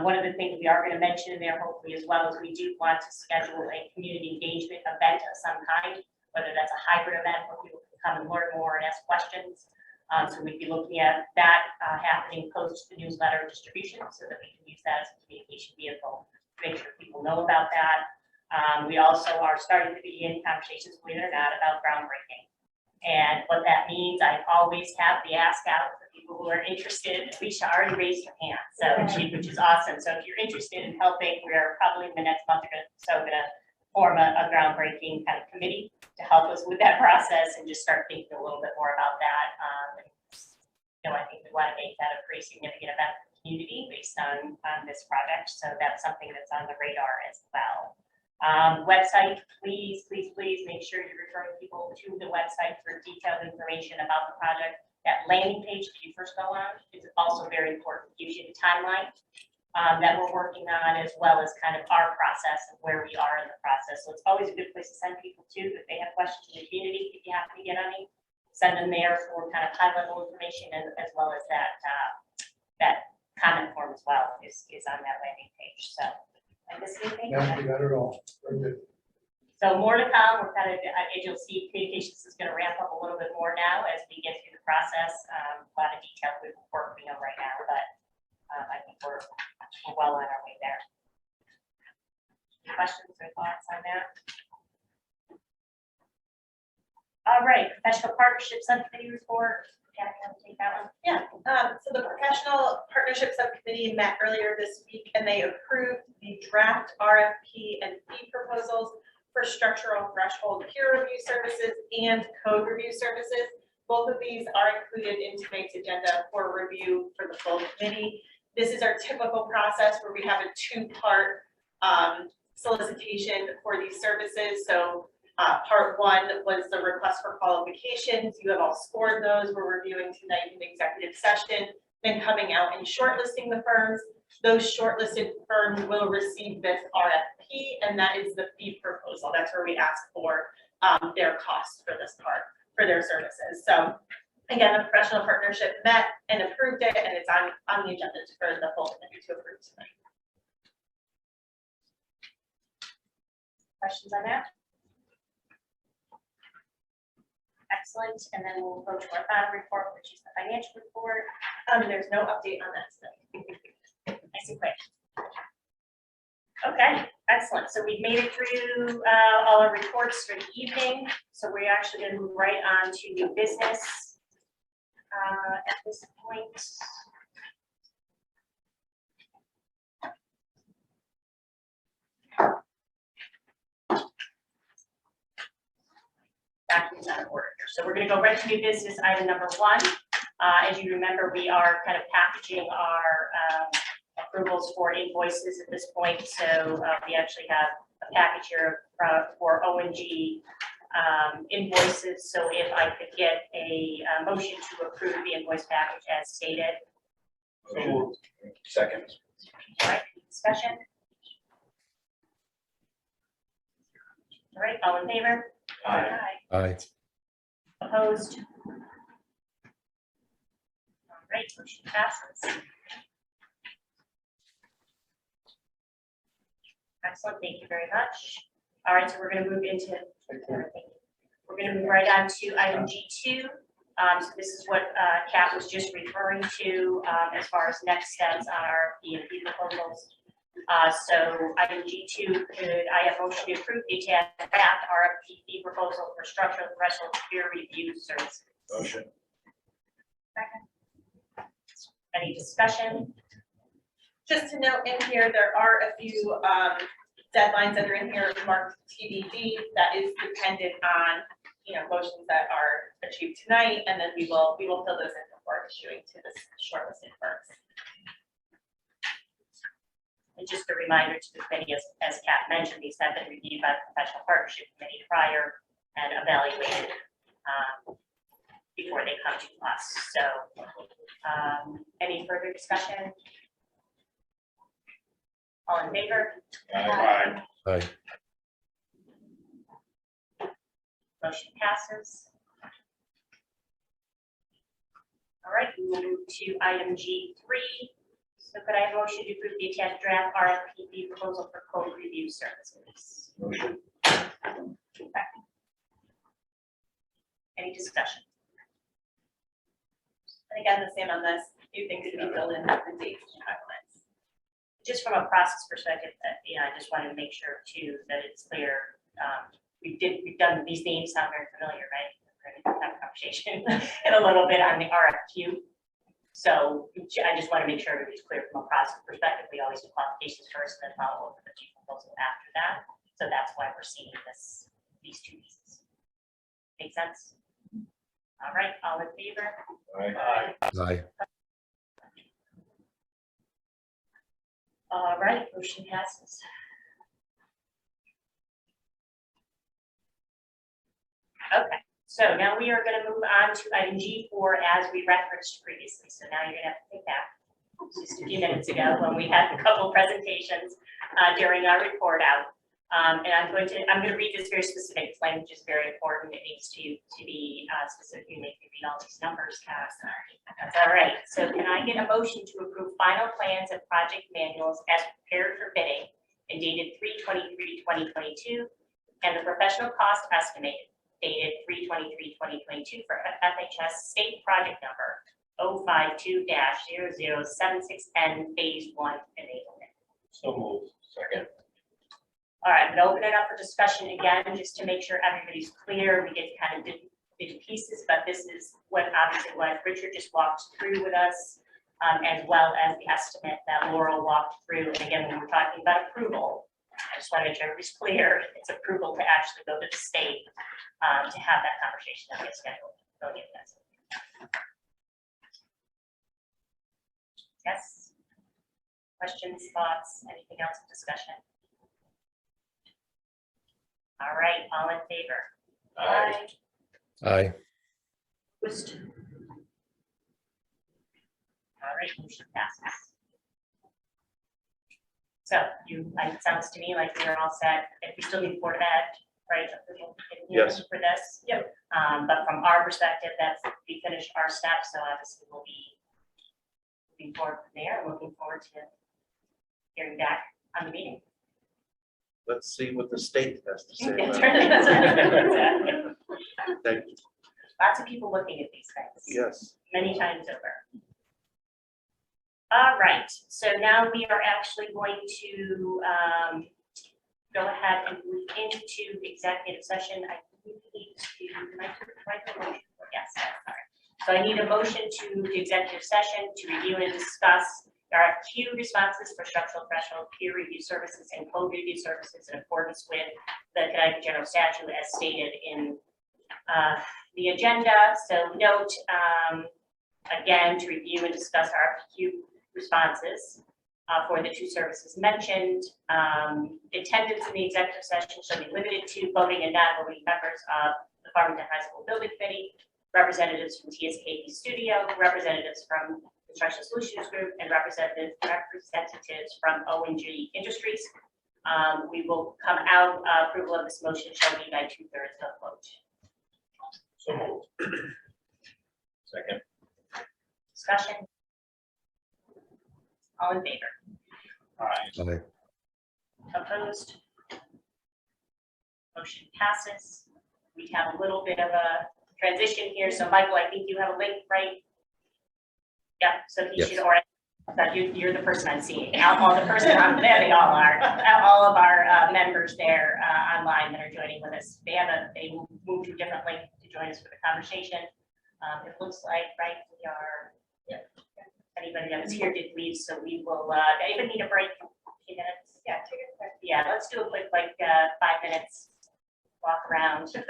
One of the things we are going to mention in there hopefully as well is we do want to schedule a community engagement event of some kind, whether that's a hybrid event where people can come and learn more and ask questions. So we'd be looking at that happening post the newsletter distribution so that we can use that as a communication vehicle to make sure people know about that. We also are starting to be in conversations, believe it or not, about groundbreaking. And what that means, I always have the ask out for people who are interested. Alicia already raised her hand, so which is awesome. So if you're interested in helping, we're probably in the next month going to form a groundbreaking kind of committee to help us with that process and just start thinking a little bit more about that. I think we want to make that a pretty significant event for the community based on this project. So that's something that's on the radar as well. Website, please make sure you're referring people to the website for detailed information about the project. That landing page that you first go on is also very important. It gives you the timeline that we're working on, as well as kind of our process and where we are in the process. So it's always a good place to send people to, if they have questions in the community, if you happen to get any, send them there for kind of high level information, and as well as that, that comment form as well is on that landing page. So, I miss anything? Not at all. Very good. So more to come. We're kind of, as you'll see, communications is going to ramp up a little bit more now as we get through the process. A lot of details we're working on right now, but I think we're well on our way there. Any questions or thoughts on that? All right, professional partnership subcommittee report. Kathy, want to take that one? Yeah, so the professional partnership subcommittee met earlier this week and they approved the draft RFP and fee proposals for structural threshold peer review services and code review services. Both of these are included in tonight's agenda for review for the full committee. This is our typical process where we have a two-part solicitation for these services. So part one was the request for qualifications. You have all scored those. We're reviewing tonight in executive session, then coming out and shortlisting the firms. Those shortlisted firms will receive this RFP, and that is the fee proposal. That's where we ask for their costs for this part, for their services. So again, the professional partnership met and approved it, and it's on the agenda for the full committee to approve tonight. Questions on that? Excellent. And then we'll go to our final report, which is the financial report. There's no update on that today. Nice and quick. Okay, excellent. So we've made it through all our reports for the evening. So we're actually going to move right on to new business at this point. Documents out of order here. So we're going to go right to new business item number 1. As you remember, we are kind of packaging our approvals for invoices at this point. So we actually have a package here for O&G invoices. So if I could get a motion to approve the invoice package as stated. Second. All right, discussion. All right, all in favor? Aye. Aye. Opposed? All right, motion passes. Excellent, thank you very much. All right, so we're going to move into, we're going to move right on to item G2. So this is what Kat was just referring to as far as next steps on our B&P proposals. So item G2, could I have motion to approve the attached draft RFP fee proposal for structural threshold peer review services? Motion. Second. Any discussion? Just to note in here, there are a few deadlines that are in here marked TBD. That is dependent on, motions that are achieved tonight, and then we will fill those in before issuing to this shortlisted firms. And just a reminder to the committee, as Kat mentioned, these have been reviewed by the professional partnership committee prior and evaluated before they come to us. So any further discussion? All in favor? Aye. Aye. Motion passes. All right, we will move to item G3. So could I have a motion to approve the attached draft RFP fee proposal for code review services? Motion. Any discussion? And again, the same on this, few things to be filled in, the dates and timelines. Just from a process perspective, I just wanted to make sure too that it's clear. We've done, these names sound very familiar, right? We're going to have a conversation in a little bit on the RFQ. So I just want to make sure everybody's clear from a process perspective. We always do qualifications first and then follow up with the chief proposal after that. So that's why we're seeing these two pieces. Make sense? All right, all in favor? Aye. Aye. All right, motion passes. Okay, so now we are going to move on to item G4 as we referenced previously. So now you're going to have to take that. just a few minutes ago when we had a couple presentations during our report out. And I'm going to read this very specific language, is very important. It needs to be specific. You make me read all these numbers, Cass. That's all right. So can I get a motion to approve final plans and project manuals as prepared for bidding and dated 3/23/2022, and the professional cost estimate dated 3/23/2022 for FHS state project number 052-0076N Phase 1 enablement? So moved. Second. All right, I'm gonna open it up for discussion again, just to make sure everybody's clear. We did kind of did pieces, but this is what obviously what Richard just walked through with us, as well as the estimate that Laurel walked through. And again, when we're talking about approval, I just want to make sure everybody's clear. It's approval to actually go to the state to have that conversation that gets scheduled. Go get that. Yes. Questions, thoughts, anything else in discussion? All right, all in favor? Aye. Aye. Opposed? All right, motion passes. So it sounds to me like we're all set. If we still need Board of Ed, right? approval Yes. For this. Yep. But from our perspective, we finished our steps, so obviously we'll be moving forward from there. Looking forward to hearing back on the meeting. Let's see what the state has to say about That's it. right, that's right, exactly. Thank you. Lots of people looking at these things. Yes. Many times over. All right, so now we are actually going to go ahead and move into executive session. I need to, yes, sorry. So I need a motion to the executive session to review and discuss RFQ responses for structural threshold peer review services and code review services in accordance with the Connecticut General Statute as stated in the agenda. So note, again, to review and discuss RFQ responses for the two services mentioned. Attendance in the executive session shall be limited to voting and non-voting members of the Farmington High School Building Committee, representatives from TSKP Studio, representatives from Construction Solutions Group, and representatives from O&G Industries. We will come out, approval of this motion shall be by 2/3 of vote. So moved. Second. Discussion? All in favor? Aye. Aye. Opposed? Motion passes. We have a little bit of a transition here. So Michael, I think you have a link, right? Yeah, so you Yes. should already, that you're the person I'm seeing. All the person on there, they all are. All of our members there online that are joining with us. They moved to a different link to join us for the conversation. It looks like, right, we are, anybody that was here did leave, so we will, even need a break, a few minutes. Yeah, take a quick. Yeah, let's do a quick, 5 minutes, walk around, say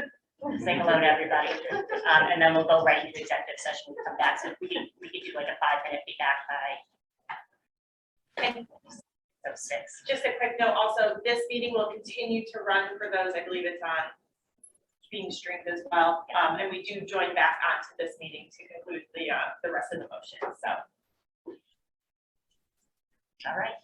hello to everybody. And then we'll go right into executive session, we'll come back. So we could do like a 5-minute feedback by 6. Just a quick note, also, this meeting will continue to run for those, I believe it's on being streamed as well. And we do join back onto this meeting to conclude the rest of the motion, so. All right.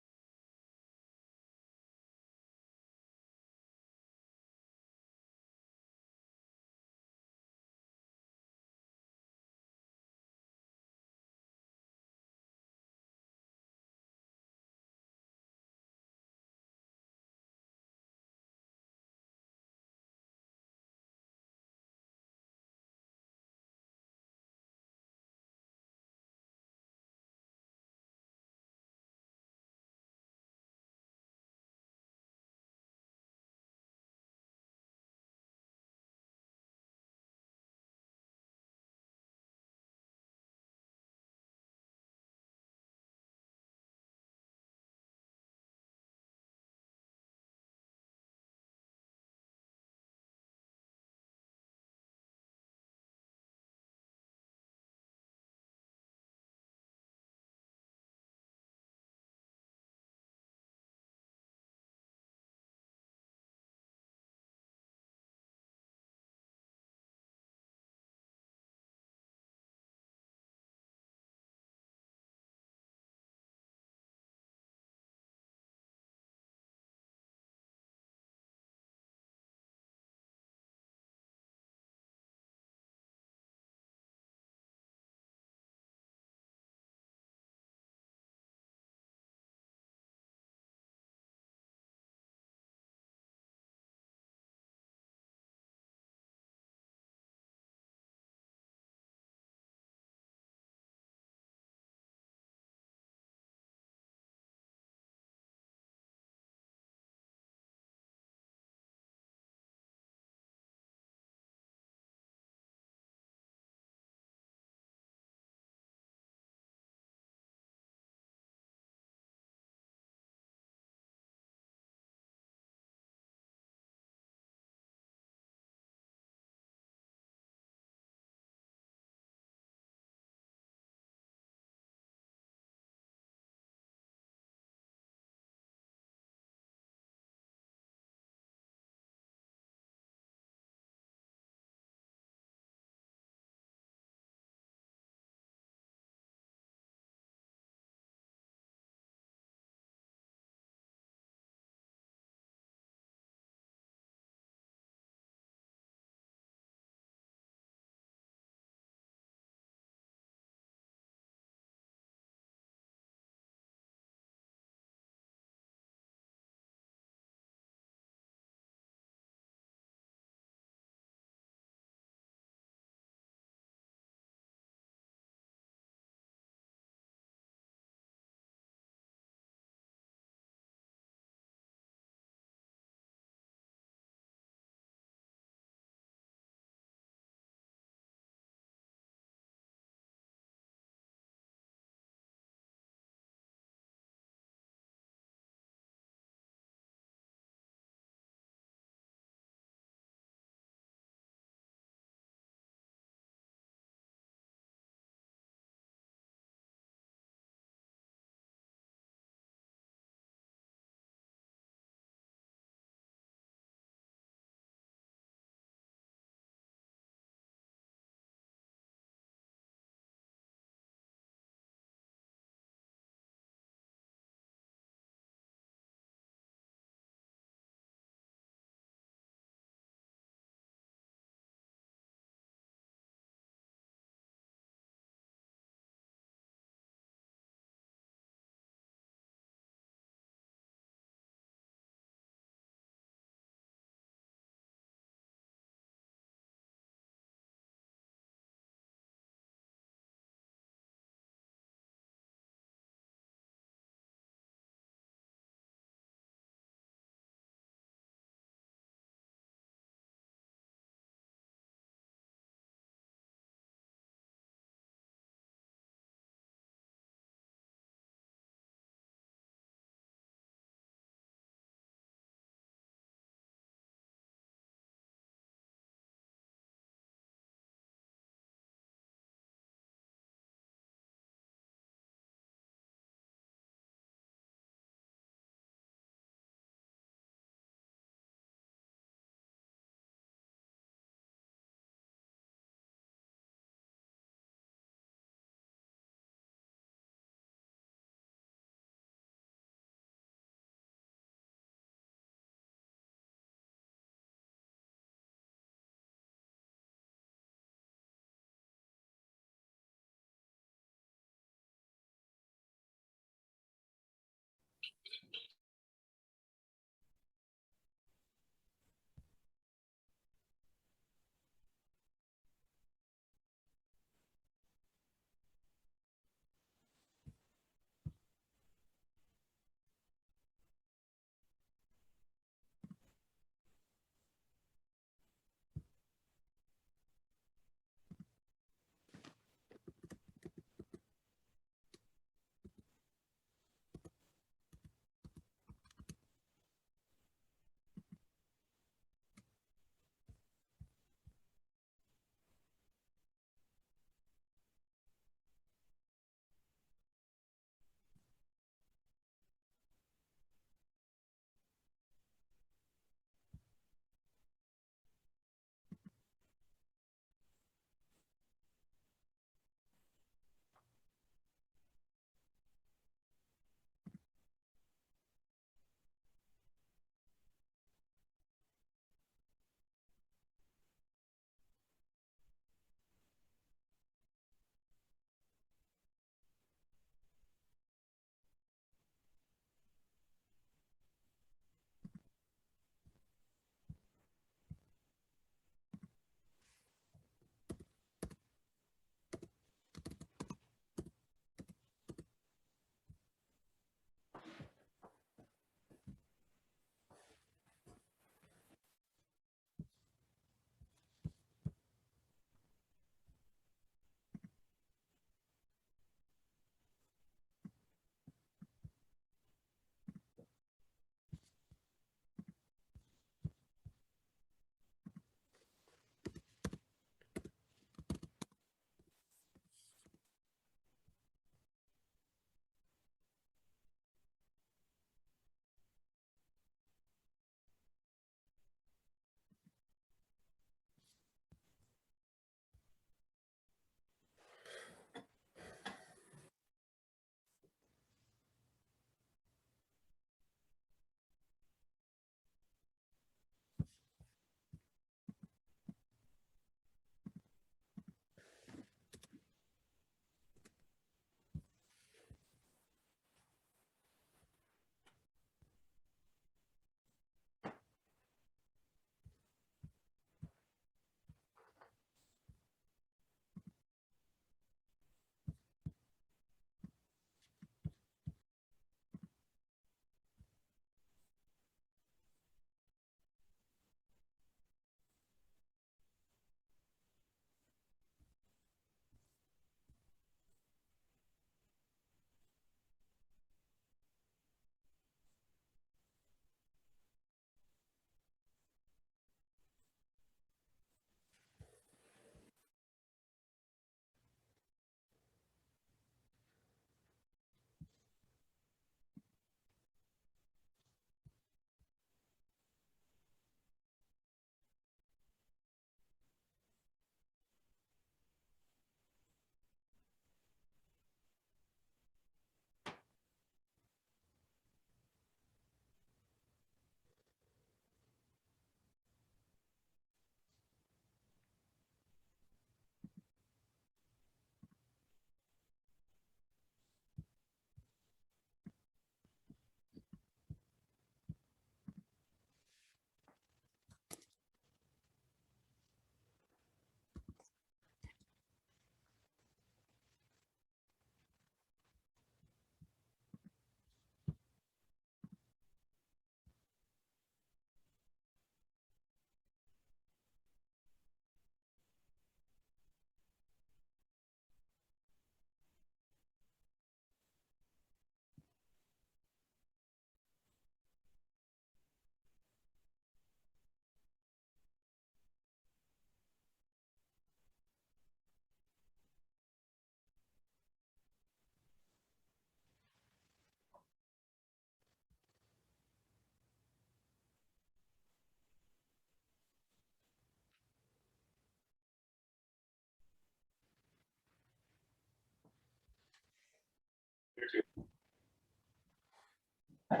But,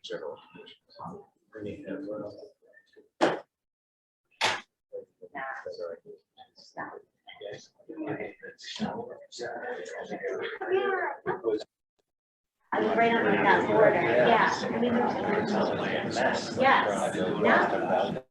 General. I was right on that border, yeah. I mean, there's- Yes, yeah.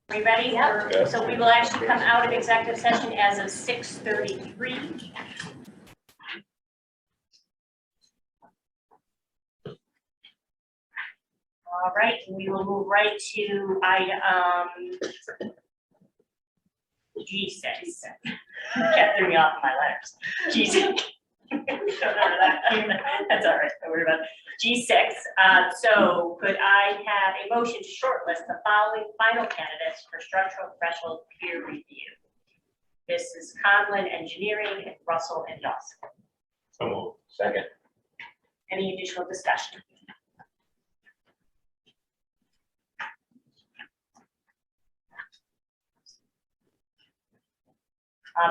Are you ready? Yep. So we will actually come out of executive session as of 6:33. All right, we will move right to item G6. Kept throwing me off my letters. G6. That's all right, don't worry about it. G6, so could I have a motion to shortlist the following final candidates for structural threshold peer review? This is Conlin Engineering and Russell and Dawson. So moved. Second. Any additional discussion?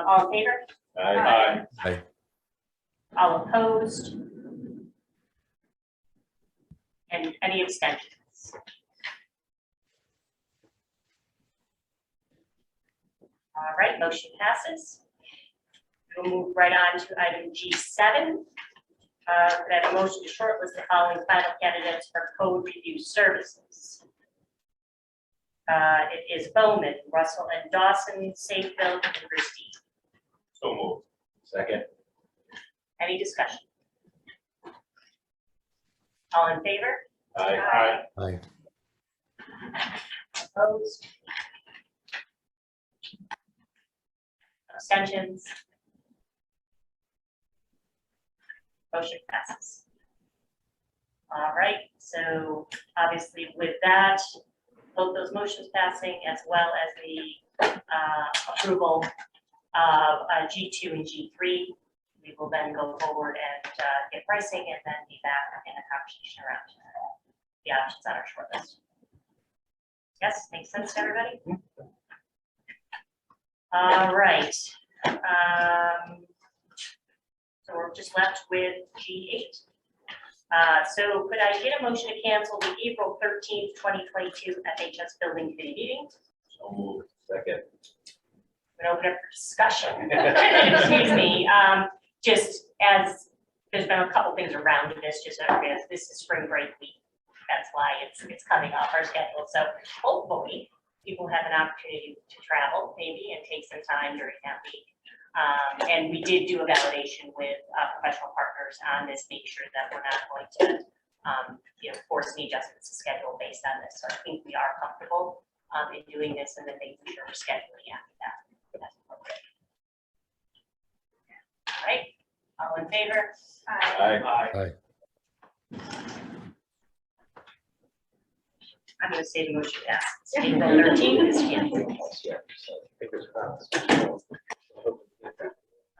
All in favor? Aye. Aye. All opposed? And any abstentions? All right, motion passes. We'll move right on to item G7. Could I have a motion to shortlist the following final candidates for code review services? It is Bowman, Russell and Dawson, Safeville, and Christie. So moved. Second. Any discussion? All in favor? Aye. Aye. Opposed? Abstentions? Motion passes. All right, so obviously with that, both those motions passing as well as the approval of G2 and G3, we will then go forward and get pricing and then be back in a conversation around the options on our shortlist. Yes, makes sense to everybody? All right. So we're just left with G8. So could I get a motion to cancel the April 13th, 2022 FHS building committee meeting? So moved. Second. I'm gonna open up for discussion. Excuse me, just as there's been a couple things around this, just as this is spring break week. That's why it's coming off our schedule. So hopefully people have an opportunity to travel maybe and take some time during that week. And we did do a validation with professional partners on this, make sure that we're not going to force any adjustments to schedule based on this. So I think we are comfortable in doing this and then making sure we're scheduling after that. That's appropriate. All right, all in favor? Aye. I'm going to say the motion passes. April 13th is canceled.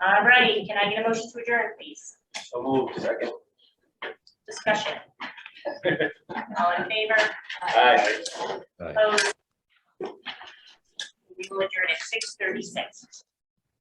All right, can I get a motion to adjourn, please? So moved. Second. Discussion. All in favor? Aye. Opposed? We will adjourn at 6:36.